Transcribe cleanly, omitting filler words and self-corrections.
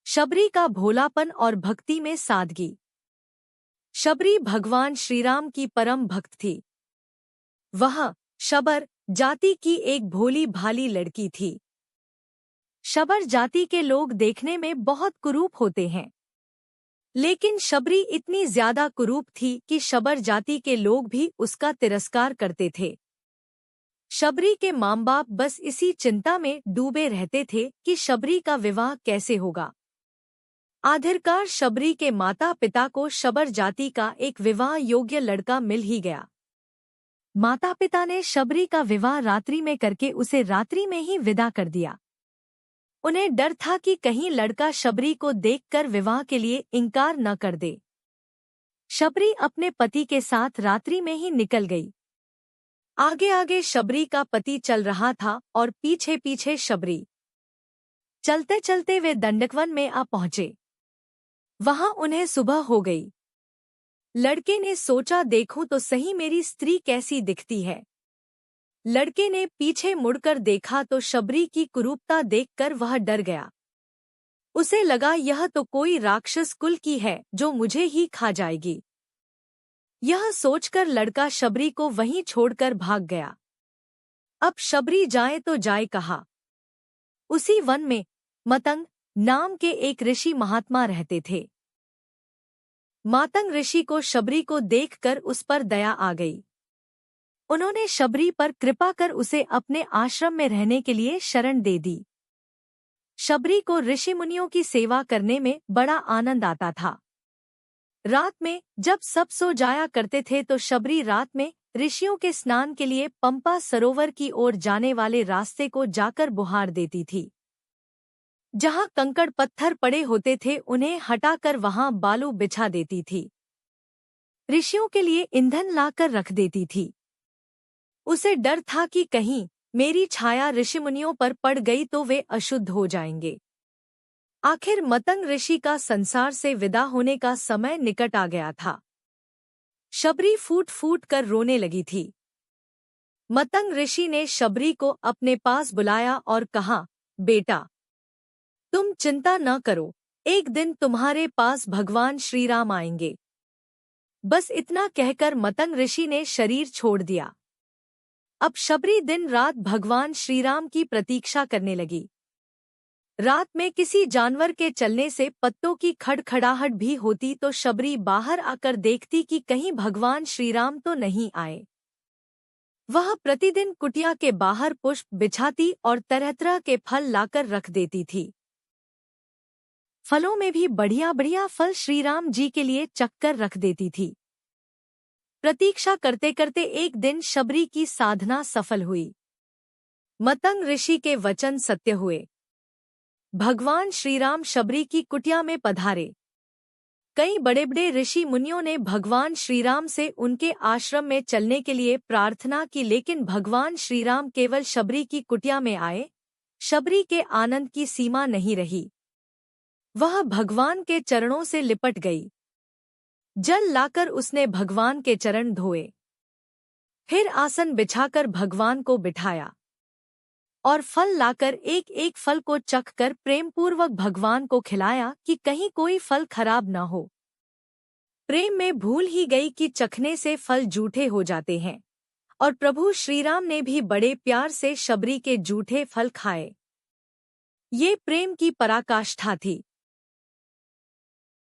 शबरी का भोलापन और भक्ति में सादगी। शबरी भगवान श्रीराम की परम भक्त थी। वह शबर जाति की एक भोली भाली लड़की थी। शबर जाति के लोग देखने में बहुत कुरूप होते हैं, लेकिन शबरी इतनी ज्यादा कुरूप थी कि शबर जाति के लोग भी उसका तिरस्कार करते थे। शबरी के माँ बाप बस इसी चिंता में डूबे रहते थे कि शबरी का विवाह कैसे होगा। आखिरकार शबरी के माता पिता को शबर जाति का एक विवाह योग्य लड़का मिल ही गया। माता पिता ने शबरी का विवाह रात्रि में करके उसे रात्रि में ही विदा कर दिया। उन्हें डर था कि कहीं लड़का शबरी को देखकर विवाह के लिए इनकार न कर दे। शबरी अपने पति के साथ रात्रि में ही निकल गई। आगे आगे शबरी का पति चल रहा था और पीछे पीछे शबरी। चलते चलते वे दंडकवन में आ पहुंचे। वहां उन्हें सुबह हो गई। लड़के ने सोचा, देखूं तो सही मेरी स्त्री कैसी दिखती है। लड़के ने पीछे मुड़कर देखा तो शबरी की कुरूपता देखकर वह डर गया। उसे लगा यह तो कोई राक्षस कुल की है जो मुझे ही खा जाएगी। यह सोचकर लड़का शबरी को वहीं छोड़कर भाग गया। अब शबरी जाए तो जाए कहाँ। उसी वन में मतंग नाम के एक ऋषि महात्मा रहते थे। मातंग ऋषि को शबरी को देखकर उस पर दया आ गई। उन्होंने शबरी पर कृपा कर उसे अपने आश्रम में रहने के लिए शरण दे दी। शबरी को ऋषि मुनियों की सेवा करने में बड़ा आनंद आता था। रात में जब सब सो जाया करते थे तो शबरी रात में ऋषियों के स्नान के लिए पंपा सरोवर की ओर जाने वाले रास्ते को जाकर बुहार देती थी। जहां कंकड़ पत्थर पड़े होते थे उन्हें हटाकर वहां बालू बिछा देती थी। ऋषियों के लिए ईंधन लाकर रख देती थी। उसे डर था कि कहीं मेरी छाया ऋषिमुनियों पर पड़ गई तो वे अशुद्ध हो जाएंगे। आखिर मतंग ऋषि का संसार से विदा होने का समय निकट आ गया था। शबरी फूट फूट कर रोने लगी थी। मतंग ऋषि ने शबरी को अपने पास बुलाया और कहा, बेटा तुम चिंता न करो, एक दिन तुम्हारे पास भगवान श्रीराम आएंगे। बस इतना कहकर मतंग ऋषि ने शरीर छोड़ दिया। अब शबरी दिन रात भगवान श्रीराम की प्रतीक्षा करने लगी। रात में किसी जानवर के चलने से पत्तों की खड़खड़ाहट भी होती तो शबरी बाहर आकर देखती कि कहीं भगवान श्रीराम तो नहीं आए। वह प्रतिदिन कुटिया के बाहर पुष्प बिछाती और तरह तरह के फल लाकर रख देती थी। फलों में भी बढ़िया बढ़िया फल श्रीराम जी के लिए चक्कर रख देती थी। प्रतीक्षा करते करते एक दिन शबरी की साधना सफल हुई। मतंग ऋषि के वचन सत्य हुए। भगवान श्रीराम शबरी की कुटिया में पधारे। कई बड़े बड़े ऋषि मुनियों ने भगवान श्रीराम से उनके आश्रम में चलने के लिए प्रार्थना की, लेकिन भगवान श्रीराम केवल शबरी की कुटिया में आए। शबरी के आनंद की सीमा नहीं रही। वह भगवान के चरणों से लिपट गई। जल लाकर उसने भगवान के चरण धोए। फिर आसन बिछाकर भगवान को बिठाया और फल लाकर एक एक फल को चखकर प्रेमपूर्वक भगवान को खिलाया कि कहीं कोई फल खराब न हो। प्रेम में भूल ही गई कि चखने से फल जूठे हो जाते हैं, और प्रभु श्रीराम ने भी बड़े प्यार से शबरी के जूठे फल खाए। ये प्रेम की पराकाष्ठा थी।